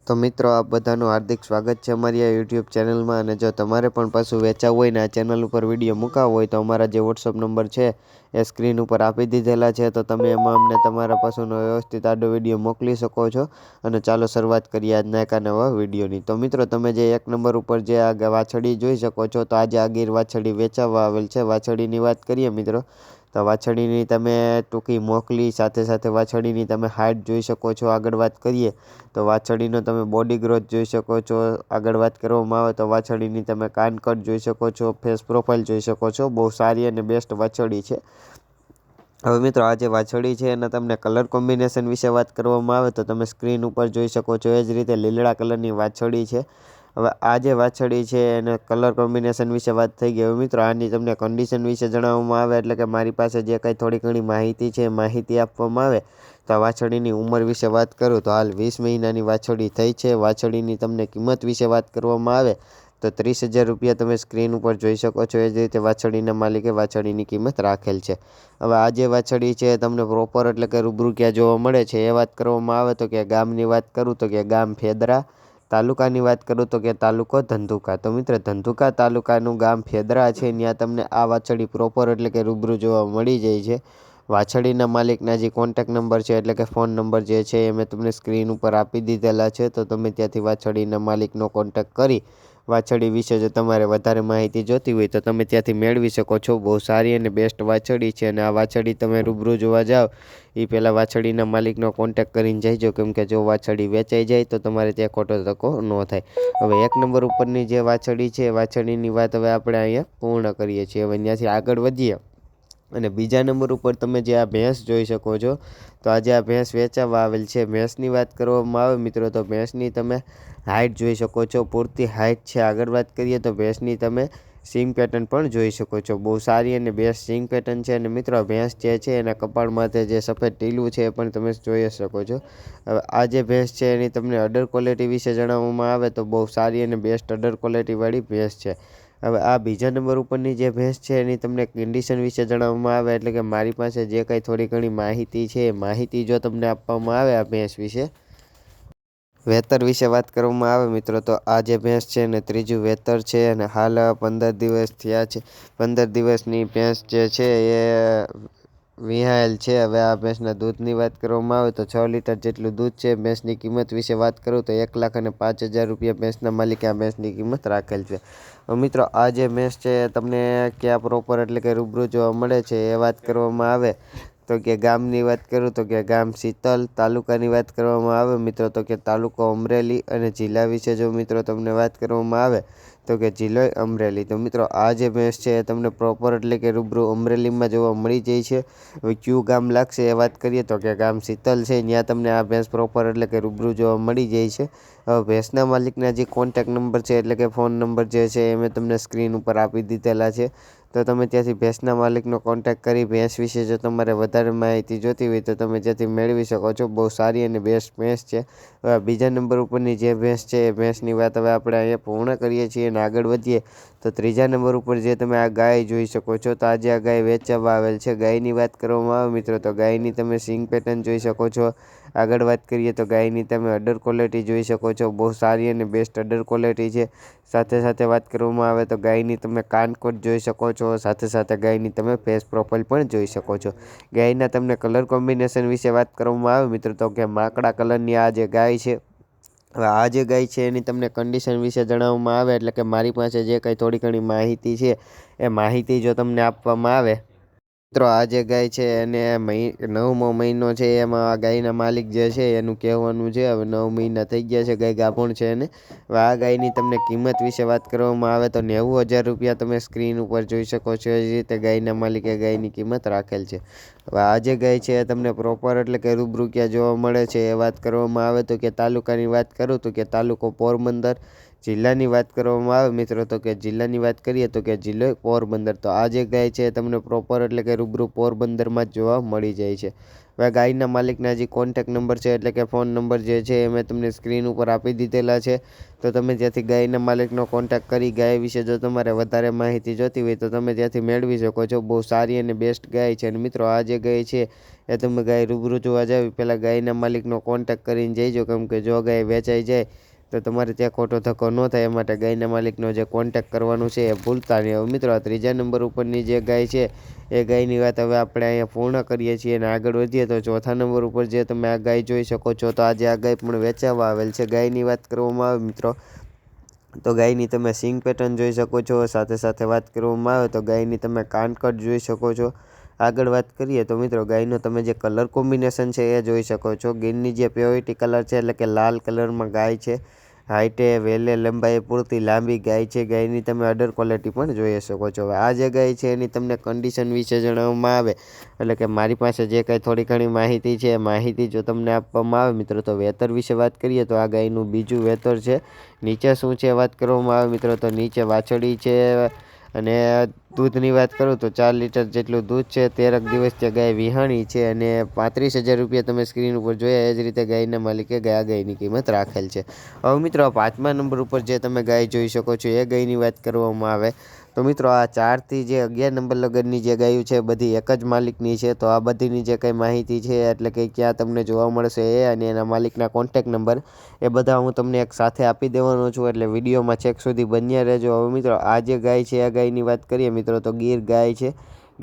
તો મિત્રો આપ બધાનું હાર્દિક સ્વાગત છે અમારી આ યુટ્યુબ ચેનલમાં। અને જો તમારે પણ પશુ વેચાવું હોય ને આ ચેનલ ઉપર વિડીયો મૂકાવવો હોય તો અમારા જે વોટ્સઅપ નંબર છે એ સ્ક્રીન ઉપર આપી દીધેલા છે, તો તમે એમાં અમને તમારા પશુનો વ્યવસ્થિત આડો વિડીયો મોકલી શકો છો। અને ચાલો શરૂઆત કરીએ આજના એક નવા વિડીયોની। તો મિત્રો તમે જે એક નંબર ઉપર જે આ વાછડી જોઈ શકો છો, તો આજે આ ગીર વાછડી વેચાવા આવેલ છે। વાછડીની વાત કરીએ મિત્રો તો વાછડીની તમે ટૂંકી મોકલી, સાથે સાથે વાછડીની તમે હાઇટ જોઈ શકો છો। આગળ વાત કરીએ તો વાછડીનો તમે બોડી ગ્રોથ જોઈ શકો છો। આગળ વાત કરવામાં આવે તો વાછડીની તમે કાનકટ જોઈ શકો છો, ફેસ પ્રોફાઇલ જોઈ શકો છો। બહુ સારી અને બેસ્ટ વાછડી છે। હવે મિત્રો આ જે વાછડી છે એના તમને કલર કોમ્બિનેશન વિશે વાત કરવામાં આવે તો તમે સ્ક્રીન ઉપર જોઈ શકો છો એ જ રીતે લીલડા કલરની વાછડી છે। હવે આ જે વાછડી છે એને કલર કોમ્બિનેશન વિશે વાત થઈ ગઈ। હવે મિત્રો આની તમને કન્ડિશન વિશે જણાવવામાં આવે એટલે કે મારી પાસે જે કંઈ થોડી ઘણી માહિતી છે માહિતી આપવામાં આવે તો આ વાછડીની ઉંમર વિશે વાત કરું તો હાલ 20 મહિનાની વાછડી થઈ છે। વાછડીની તમને કિંમત વિશે વાત કરવામાં આવે તો 30,000 રૂપિયા તમે સ્ક્રીન ઉપર જોઈ શકો છો। એ જ રીતે વાછડીના માલિકે વાછડીની કિંમત રાખેલ છે। હવે આ જે વાછડી છે તમને પ્રોપર એટલે કે રૂબરૂ ક્યાં જોવા મળે છે એ વાત કરવામાં આવે તો કે ગામની વાત કરું તો કે ગામ ફેદરા, તાલુકાની વાત કરું તો કે તાલુકો ધંધુકા। તો મિત્ર ધંધુકા તાલુકાનું ગામ ફેદરા છે, ત્યાં તમને આ વાછડી પ્રોપર એટલે કે રૂબરૂ જોવા મળી જાય છે। વાછડીના માલિકના જે કોન્ટેક્ટ નંબર છે એટલે કે ફોન નંબર જે છે એ મેં તમને સ્ક્રીન ઉપર આપી દીધેલા છે, તો તમે ત્યાંથી વાછડીના માલિકનો કોન્ટેક્ટ કરી વાછડી વિશે જો તમારે વધારે માહિતી જોતી હોય તો તમે ત્યાંથી મેળવી શકો છો। બહુ સારી અને બેસ્ટ વાછડી છે અને આ વાછડી તમે રૂબરૂ જોવા જાઓ એ પહેલાં વાછડીના માલિકનો કોન્ટેક્ટ કરીને જઈજો, કેમ કે જો વાછડી વેચાઈ જાય તો તમારે ત્યાં ખોટો ધક્કો ન થાય। હવે એક નંબર ઉપરની જે વાછડી છે વાછડીની વાત હવે આપણે અહીંયા પૂર્ણ કરીએ છીએ। હવે ત્યાંથી આગળ વધીએ અને બીજા નંબર ઉપર તમે જે આ ભેંસ જોઈ શકો છો, તો આજે આ ભેંસ વેચાવા આવેલ છે। ભેંસની વાત કરવામાં આવે મિત્રો તો ભેંસની તમે હાઇટ જોઈ શકો છો, પૂરતી હાઇટ છે। આગળ વાત કરીએ તો ભેંસની તમે સિંગ પેટર્ન પણ જોઈ શકો છો, બહુ સારી અને બેસ્ટ સિંગ પેટર્ન છે। અને મિત્રો ભેંસ જે છે એના કપાળ માથે જે સફેદ ટીલું છે એ પણ તમે જોઈ શકો છો। હવે આ જે ભેંસ છે એની તમને અડર ક્વોલિટી વિશે જણાવવામાં આવે તો બહુ સારી અને બેસ્ટ અડર ક્વોલિટીવાળી ભેંસ છે। હવે આ બીજા નંબર ઉપરની જે ભેંસ છે એની તમને કન્ડિશન વિશે જણાવવામાં આવે એટલે કે મારી પાસે જે કંઈ થોડી ઘણી માહિતી છે એ માહિતી જો તમને આપવામાં આવે આ ભેંસ વિશે, વેતર વિશે વાત કરવામાં આવે મિત્રો તો આ જે ભેંસ છે ને ત્રીજું વેતર છે અને હાલ 15 દિવસ થયા છે। 15 દિવસની ભેંસ જે છે એ વિહાયેલ છે। હવે આ ભેંસના દૂધની વાત કરવામાં આવે તો 6 લીટર જેટલું દૂધ છે। ભેંસની કિંમત વિશે વાત કરું તો 1,05,000 રૂપિયા ભેંસના માલિકે આ ભેંસની કિંમત રાખેલ છે। મિત્રો આ જે ભેંસ છે તમને ક્યાં પ્રોપર એટલે કે રૂબરૂ જોવા મળે છે એ વાત કરવામાં આવે તો કે ગામની વાત કરું તો કે ગામ શીતલ, તાલુકાની વાત કરવામાં આવે મિત્રો તો કે તાલુકો અમરેલી, અને જિલ્લા વિશે જો મિત્રો તમને વાત કરવામાં આવે તો કે જિલ્લો અમરેલી। તો મિત્રો આ જે ભેંસ છે એ તમને પ્રોપર એટલે કે રૂબરૂ અમરેલીમાં જોવા મળી જાય છે। હવે કયું ગામ લાગશે એ વાત કરીએ તો કે ગામ શીતલ છે, ત્યાં તમને આ ભેંસ પ્રોપર એટલે કે રૂબરૂ જોવા મળી જાય છે। હવે ભેંસના માલિકના જે કોન્ટેક્ટ નંબર છે એટલે કે ફોન નંબર જે છે એ મેં તમને સ્ક્રીન ઉપર આપી દીધેલા છે, તો તમે ત્યાંથી ભેંસના માલિકનો કોન્ટેક્ટ કરી ભેંસ વિશે જો તમારે વધારે માહિતી જોતી હોય તો તમે ત્યાંથી મેળવી શકો છો। બહુ સારી અને બેસ્ટ ભેંસ છે। હવે બીજા નંબર ઉપરની જે ભેંસ છે એ ભેંસની વાત હવે આપણે અહીંયા પૂર્ણ કરીએ છીએ અને આગળ વધીએ તો ત્રીજા નંબર ઉપર જે તમે આ ગાય જોઈ શકો છો, તો આજે આ ગાય વેચાવા આવેલ છે। ગાયની વાત કરવામાં આવે મિત્રો તો ગાયની તમે સિંગ પેટર્ન જોઈ શકો છો। આગળ વાત કરીએ તો ગાયની તમે અડર ક્વોલિટી જોઈ શકો છો, બહુ સારી અને બેસ્ટ અડર ક્વોલિટી છે। સાથે સાથે વાત કરવામાં આવે તો ગાયની તમે કાનકોટ જોઈ શકો છો, સાથે સાથે ગાયની તમે ફેસ પ્રોફાઇલ પણ જોઈ શકો છો। ગાયના તમને કલર કોમ્બિનેશન વિશે વાત કરવામાં આવે મિત્રો તો કે માકડા કલરની આ જે ગાય છે, હવે આ જે ગાય છે એની તમને કન્ડિશન વિશે જણાવવામાં આવે એટલે કે મારી પાસે જે કંઈ થોડી ઘણી માહિતી છે એ માહિતી જો તમને આપવામાં આવે મિત્રો આ જે ગાય છે એને 9મો મહિનો છે એમાં આ ગાયના માલિક જે છે એનું કહેવાનું છે હવે 9 મહિના થઈ ગયા છે, ગાય ગાભણ છે એને। હવે આ ગાયની તમને કિંમત વિશે વાત કરવામાં આવે તો 90,000 રૂપિયા તમે સ્ક્રીન ઉપર જોઈ શકો છો। એ જ રીતે ગાયના માલિકે ગાયની કિંમત રાખેલ છે। હવે આ જે ગાય છે તમને પ્રોપર એટલે કે રૂબરૂ ક્યાં જોવા મળે છે એ વાત કરવામાં આવે તો કે તાલુકાની વાત કરું તો કે તાલુકો પોરબંદર, જિલ્લાની વાત કરવામાં આવે મિત્રો તો કે જિલ્લાની વાત કરીએ તો કે જિલ્લો પોરબંદર। તો આ જે ગાય છે તમને પ્રોપર એટલે કે રૂબરૂ પોરબંદરમાં જ જોવા મળી જાય છે। હવે ગાયના માલિકના જે કોન્ટેક્ટ નંબર છે એટલે કે ફોન નંબર જે છે એ મેં તમને સ્ક્રીન ઉપર આપી દીધેલા છે, તો તમે ત્યાંથી ગાયના માલિકનો કોન્ટેક્ટ કરી ગાય વિશે જો તમારે વધારે માહિતી જોતી હોય તો તમે ત્યાંથી મેળવી શકો છો. બહુ સારી અને બેસ્ટ ગાય છે. અને મિત્રો આ જે ગાય છે એ તમે ગાય રૂબરૂ જોવા જાવ પહેલાં ગાયના માલિકનો કોન્ટેક્ટ કરીને જઈજો, કેમ કે જો ગાય વેચાઈ જાય તો તમારે ત્યાં ખોટો ધક્કો ન થાય એ માટે ગાયના માલિકનો જે કોન્ટેક્ટ કરવાનું છે એ ભૂલતા નહીં. હવે મિત્રો આ ત્રીજા નંબર ઉપરની જે ગાય છે એ ગાયની વાત હવે આપણે અહીંયા પૂર્ણ કરીએ છીએ અને આગળ વધીએ તો ચોથા નંબર ઉપર જે તમે આ ગાય જોઈ શકો છો, તો આજે આ ગાય પણ વેચાવા આવેલ છે. ગાયની વાત કરવામાં આવે મિત્રો તો ગાયની તમે સિંગ પેટર્ન જોઈ શકો છો. સાથે સાથે વાત કરવામાં આવે તો ગાયની તમે કાનકટ જોઈ શકો છો. આગળ વાત કરીએ તો મિત્રો ગાયનો તમે જે કલર કોમ્બિનેશન છે એ જોઈ શકો છો. ગીરની જે પ્યોરિટી કલર છે એટલે કે લાલ કલરમાં ગાય છે. હાઈટે વેલે લંબાઈ પૂરતી લાંબી ગાય છે. ગાયની તમે અડર ક્વોલિટી પણ જોઈ શકો છો. હવે આ જે ગાય છે એની તમને કન્ડિશન વિશે જણાવવામાં આવે એટલે કે મારી પાસે જે કંઈ થોડી ઘણી માહિતી છે એ માહિતી જો તમને આપવામાં આવે મિત્રો, તો વેતર વિશે વાત કરીએ તો આ ગાયનું બીજું વેતર છે. નીચે શું છે વાત કરવામાં આવે મિત્રો તો નીચે વાછડી છે. અને દૂધની વાત કરું તો 4 લીટર જેટલું દૂધ છે. 13 દિવસથી ગાય વિહાણી છે અને 35,000 રૂપિયા તમે સ્ક્રીન ઉપર જોયા એ જ રીતે ગાયના માલિકે આ ગાયની કિંમત રાખેલ છે. હવે મિત્રો પાંચમા નંબર ઉપર જે તમે ગાય જોઈ શકો છો એ ગાયની વાત કરવામાં આવે તો મિત્રો આ 4 થી જે 11 નંબર લગનની જે ગાયો છે બધી એક જ માલિકની છે. તો આ બધીની જે કંઈ માહિતી છે એટલે કે ક્યાં તમને જોવા મળશે એ અને એના માલિકના કોન્ટેક્ટ નંબર એ બધા હું તમને એક સાથે આપી દેવાનો છું, એટલે વિડીયોમાં છેક સુધી બન્યા રહેજો. હવે મિત્રો આ જે ગાય છે આ ગાયની વાત કરીએ મિત્રો તો ગીર ગાય છે.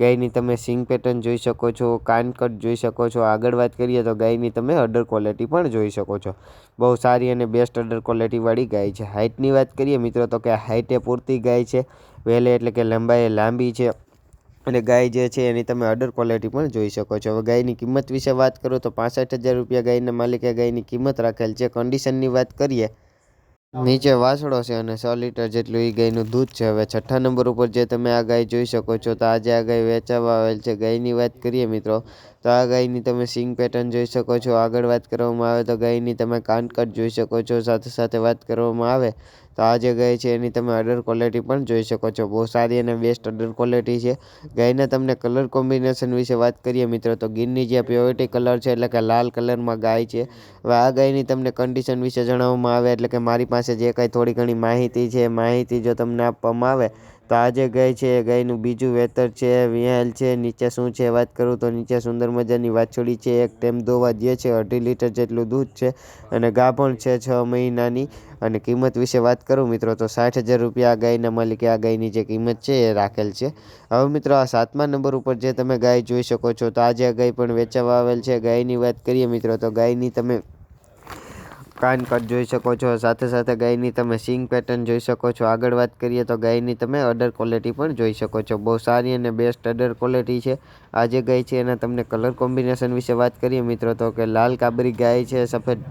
ગાયની તમે સિંગ પેટર્ન જોઈ શકો છો, કાનકટ જોઈ શકો છો. આગળ વાત કરીએ તો ગાયની તમે અડર ક્વોલિટી પણ જોઈ શકો છો. બહુ સારી અને બેસ્ટ અડર ક્વોલિટીવાળી ગાય છે. હાઇટની વાત કરીએ મિત્રો તો કે હાઇટે પૂરતી ગાય છે. વેલે એટલે કે લંબાઈ લાંબી છે અને ગાય જે છે એની તમે અડર ક્વોલિટી પણ જોઈ શકો છો. હવે ગાયની કિંમત વિશે વાત કરું તો 65,000 રૂપિયા ગાયના માલિકે ગાયની કિંમત રાખેલ છે. કન્ડિશનની વાત કરીએ નીચે વાસળો છે અને 6 લીટર જેટલું એ ગાયનું દૂધ છે. હવે છઠ્ઠા નંબર ઉપર જે તમે આ ગાય જોઈ શકો છો, તો આજે આ ગાય વેચાવા આવેલ છે. ગાયની વાત કરીએ મિત્રો તો આ ગાયની તમે સિંગ પેટર્ન જોઈ શકો છો. આગળ વાત કરવામાં આવે તો ગાયની તમે કાનકટ જોઈ શકો છો. સાથે સાથે વાત કરવામાં આવે તો આ જે ગાય છે એની તમે અડર ક્વોલિટી પણ જોઈ શકો છો. બહુ સારી અને બેસ્ટ અડર ક્વોલિટી છે. ગાયના તમને કલર કોમ્બિનેશન વિશે વાત કરીએ મિત્રો તો ગીરની જે પ્યોરિટી કલર છે એટલે કે લાલ કલરમાં ગાય છે. હવે આ ગાયની તમને કન્ડિશન વિશે જણાવવામાં આવે એટલે કે મારી પાસે જે કાંઈ થોડી ઘણી માહિતી છે માહિતી જો તમને આપવામાં આવે તો આ જે ગાય છે એ ગાયનું બીજું વેતર છે, વિહાયેલ છે. નીચે શું છે વાત કરું તો નીચે સુંદર મજાની વાછડી છે. એક ટાઈમ દોવા દે છે. 2.5 લીટર જેટલું દૂધ છે અને ગાભણ છે 6 મહિનાની. અને કિંમત વિશે વાત કરું મિત્રો તો 60,000 રૂપિયા આ ગાયના માલિકે આ ગાયની જે કિંમત છે એ રાખેલ છે. હવે મિત્રો આ 7મા નંબર ઉપર જે તમે ગાય જોઈ શકો છો, તો આજે આ ગાય પણ વેચાવા આવેલ છે. ગાયની વાત કરીએ મિત્રો તો ગાયની તમે કાનકટ જોઈ શકો છો. સાથે સાથે ગાયની તમે સિંગ પેટર્ન જોઈ શકો છો. આગળ વાત કરીએ તો ગાયની તમે અડર ક્વોલિટી પણ જોઈ શકો છો. બહુ સારી અને બેસ્ટ અડર ક્વોલિટી છે. આ જે ગાય છે એના તમને કલર કોમ્બિનેશન વિશે વાત કરીએ મિત્રો તો કે લાલ કાબરી ગાય છે, સફેદ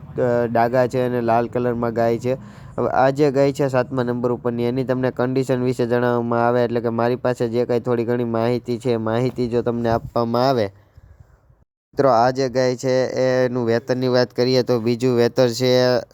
ડાઘા છે અને લાલ કલરમાં ગાય છે. હવે આ જે ગાય છે 7મા નંબર ઉપરની એની તમને કન્ડિશન વિશે જણાવવામાં આવે એટલે કે મારી પાસે જે કાંઈ થોડી ઘણી માહિતી છે માહિતી જો તમને આપવામાં આવે મિત્રો આ જે ગાય છે એનું વેતરની વાત કરીએ તો બીજું વેતર છે.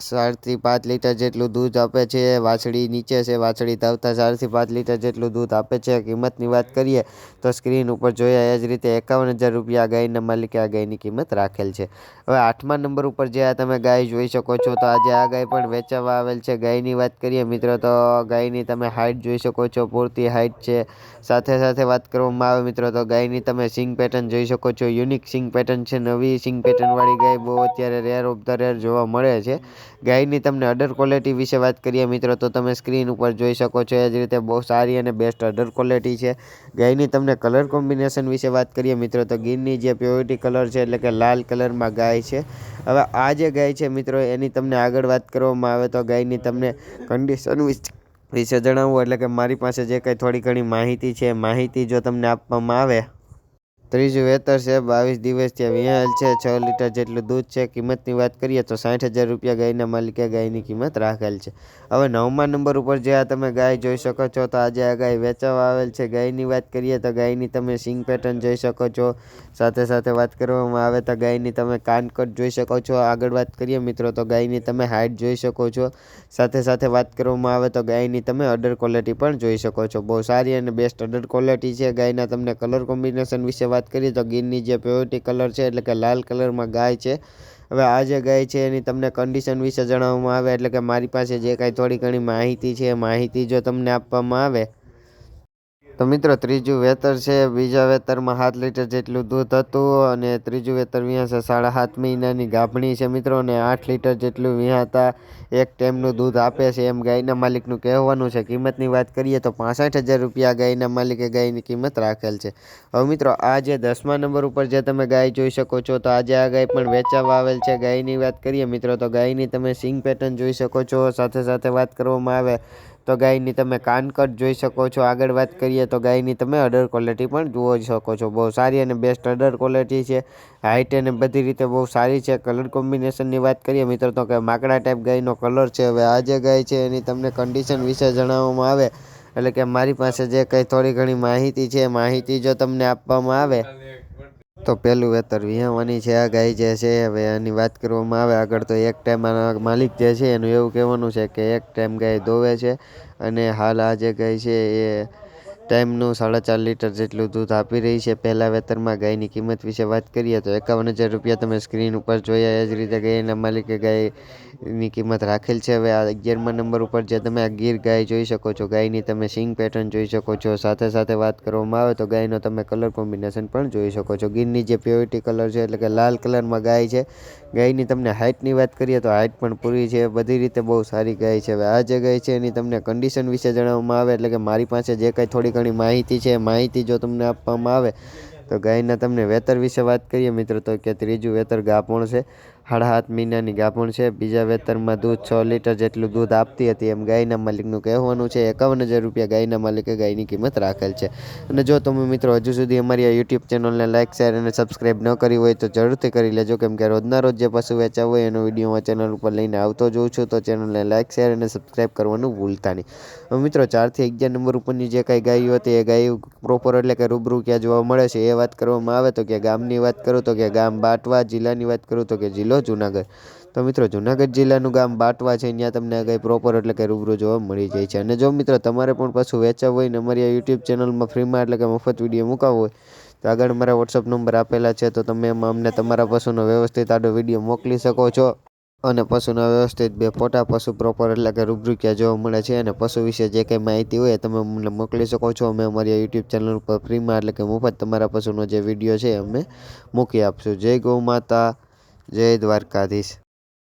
4 થી 5 લીટર જેટલું દૂધ આપે છે. વાછડી નીચે છે. વાછડી ધાવતા 4 થી 5 લીટર જેટલું દૂધ આપે છે. કિંમતની વાત કરીએ તો સ્ક્રીન ઉપર જોયા એ જ રીતે 51,000 રૂપિયા ગાયના માલિકે આ ગાયની કિંમત રાખેલ છે. હવે 8મા નંબર ઉપર જે આ તમે ગાય જોઈ શકો છો, તો આજે આ ગાય પણ વેચાવા આવેલ છે. ગાયની વાત કરીએ મિત્રો તો ગાયની તમે હાઇટ જોઈ શકો છો. પૂરતી હાઇટ છે. સાથે સાથે વાત કરવામાં આવે મિત્રો તો ગાયની તમે સિંગ પેટર્ન જોઈ શકો છો. યુનિક સિંગ પેટર્ન છે. નવી સિંગ પેટર્નવાળી ગાય બહુ અત્યારે રેર ઓફ ધ રેર જોવા મળે છે. ગાયની તમને અડર ક્વોલિટી વિશે વાત કરીએ મિત્રો તો તમે સ્ક્રીન ઉપર જોઈ શકો છો એ જ રીતે બહુ સારી અને બેસ્ટ અડર ક્વોલિટી છે. ગાયની તમને કલર કોમ્બિનેશન વિશે વાત કરીએ મિત્રો તો ગીરની જે પ્યોરિટી કલર છે એટલે કે લાલ કલરમાં ગાય છે. હવે આ જે ગાય છે મિત્રો એની તમને આગળ વાત કરવામાં આવે તો ગાયની તમને કન્ડિશન વિશે જણાવવું એટલે કે મારી પાસે જે કંઈ થોડી ઘણી માહિતી છે માહિતી જો તમને આપવામાં આવે ત્રીજું વેતર છે. 22 દિવસથી વિહાયેલ છે. 6 લીટર જેટલું દૂધ છે. કિંમતની વાત કરીએ તો 60,000 રૂપિયા ગાયના માલિકે ગાયની કિંમત રાખેલ છે. હવે 9મા નંબર ઉપર જે આ તમે ગાય જોઈ શકો છો, તો આજે આ ગાય વેચાવા આવેલ છે. ગાયની વાત કરીએ તો ગાયની તમે સિંગ પેટર્ન જોઈ શકો છો. સાથે સાથે વાત કરવામાં આવે તો ગાયની તમે કાનકટ જોઈ શકો છો. આગળ વાત કરીએ મિત્રો તો ગાયની તમે હાઇટ જોઈ શકો છો. સાથે સાથે વાત કરવામાં આવે તો ગાયની તમે અડર ક્વોલિટી પણ જોઈ શકો છો. બહુ સારી અને બેસ્ટ અડર ક્વોલિટી છે. ગાયના તમને કલર કોમ્બિનેશન વિશે વાત વાત કરીએ તો ગીરની જે પ્યોરિટી કલર છે એટલે કે લાલ કલરમાં ગાય છે। હવે આ જે ગાય છે એની તમને કન્ડિશન વિશે જણાવવામાં આવે એટલે કે મારી પાસે જે કાંઈ થોડી ઘણી માહિતી છે એ માહિતી જો તમને આપવામાં આવે તો મિત્રો ત્રીજું વેતર છે। બીજા વેતરમાં 7 લીટર જેટલું દૂધ હતું અને ત્રીજું વેતર વિહાશે 7.5 મહિનાની ગાભણી છે મિત્રો, અને 8 લીટર જેટલું વિહાતા એક ટાઈમનું દૂધ આપે છે એમ ગાયના માલિકનું કહેવાનું છે। કિંમતની વાત કરીએ તો 65,000 રૂપિયા ગાયના માલિકે ગાયની કિંમત રાખેલ છે। હવે મિત્રો આ જે 10મા નંબર ઉપર જે તમે ગાય જોઈ શકો છો તો આજે આ ગાય પણ વેચાવા આવેલ છે। ગાયની વાત કરીએ મિત્રો તો ગાયની તમે સિંગ પેટર્ન જોઈ શકો છો, સાથે સાથે વાત કરવામાં આવે તો ગાયની તમે કાનકટ જોઈ શકો છો। આગળ વાત કરીએ તો ગાયની તમે અડર ક્વોલિટી પણ જોઈ શકો છો, બહુ સારી અને બેસ્ટ અડર ક્વોલિટી છે। હાઇટ અને બધી રીતે બહુ સારી છે। કલર કોમ્બિનેશનની વાત કરીએ મિત્રો તો કે માકડા ટાઈપ ગાયનો કલર છે। હવે આ જે ગાય છે એની તમને કન્ડિશન વિશે જણાવવામાં આવે એટલે કે મારી પાસે જે કંઈ થોડી ઘણી માહિતી છે માહિતી જો તમને આપવામાં આવે તો પહેલું વેતર વિહાવાની છે આ ગાય જે છે। હવે આની વાત કરવામાં આવે આગળ તો એક ટાઈમ માલિક જે છે એનું એવું કહેવાનું છે કે એક ટાઈમ ગાય દોવે છે અને હાલ આ જે ગાય છે એ ટાઈમનું 4.5 લીટર જેટલું દૂધ આપી રહી છે। પહેલા વેતરમાં ગાયની કિંમત વિશે વાત કરીએ તો 51,000 રૂપિયા તમે સ્ક્રીન ઉપર જોયા એ જ રીતે ગાયના માલિકે ગાયની કિંમત રાખેલ છે। હવે આ 11મા નંબર ઉપર જે તમે આ ગીર ગાય જોઈ શકો છો, ગાયની તમે સિંગ પેટર્ન જોઈ શકો છો, સાથે સાથે વાત કરવામાં આવે તો ગાયનો તમે કલર કોમ્બિનેશન પણ જોઈ શકો છો। ગીરની જે પ્યોરિટી કલર છે એટલે કે લાલ કલરમાં ગાય છે। ગાયની તમને હાઇટની વાત કરીએ તો હાઇટ પણ પૂરી છે, બધી રીતે બહુ સારી ગાય છે। હવે આ જે ગાય છે એની તમને કન્ડિશન વિશે જણાવવામાં આવે એટલે કે મારી પાસે જે કંઈ થોડી ઘણી માહિતી છે માહિતી જો તમને આપવામાં આવે તો ગાયના તમને વેતર વિશે વાત કરીએ મિત્રો તો કે ત્રીજું વેતર ગાભણ છે, 7.5 મહિનાની ગાભણ છે। બીજા વેતરમાં દૂધ 6 લીટર જેટલું દૂધ આપતી હતી એમ ગાયના માલિકનું કહેવાનું છે। 51,000 રૂપિયા ગાયના માલિકે ગાયની કિંમત રાખેલ છે। અને જો તમે મિત્રો હજુ સુધી અમારી આ યુટ્યુબ ચેનલને લાઇક, શેર અને સબસ્ક્રાઈબ ન કરી હોય તો જરૂરથી કરી લેજો, કેમ કે રોજના રોજ જે પશુ વેચાવ હોય એનો વિડીયો હું ચેનલ ઉપર લઈને આવતો જોઉં છું, તો ચેનલને લાઇક, શેર અને સબસ્ક્રાઈબ કરવાનું ભૂલતા નહીં। હવે મિત્રો 4 થી 11 નંબર ઉપરની જે કાંઈ ગાયો હતી એ ગાયો પ્રોપર એટલે કે રૂબરૂ ક્યાં જોવા મળે છે એ વાત કરવામાં આવે તો કે ગામની વાત કરું તો કે ગામ બાટવા, જિલ્લાની વાત કરું તો કે જિલ્લો જુનાગઢ। તો મિત્રો જુનાગઢ જિલ્લાનું ગામ બાટવા છે, ત્યાં તમને આ ગાય પ્રોપર એટલે કે રૂબરૂ જોવા મળી જાય છે। અને જો મિત્રો તમારે પણ પશુ વેચાવ હોય ને અમારી આ યુટ્યુબ ચેનલમાં ફ્રીમાં એટલે કે મફત વિડીયો મુકાવવો હોય તો આગળ મારા વોટ્સઅપ નંબર આપેલા છે, તો તમે એમાં અમને તમારા પશુનો વ્યવસ્થિત આડો વિડીયો મોકલી શકો છો અને પશુના વ્યવસ્થિત 2 ફોટા, પશુ પ્રોપર એટલે કે રૂબરૂ ક્યાં જોવા મળે છે અને પશુ વિશે જે કંઈ માહિતી હોય તમે અમને મોકલી શકો છો। અમે અમારી યુટ્યુબ ચેનલ ઉપર ફ્રીમાં એટલે કે મફત તમારા પશુનો જે વિડીયો છે અમે મૂકી આપશું। જય ગૌ માતા, જય દ્વારકાધીશ।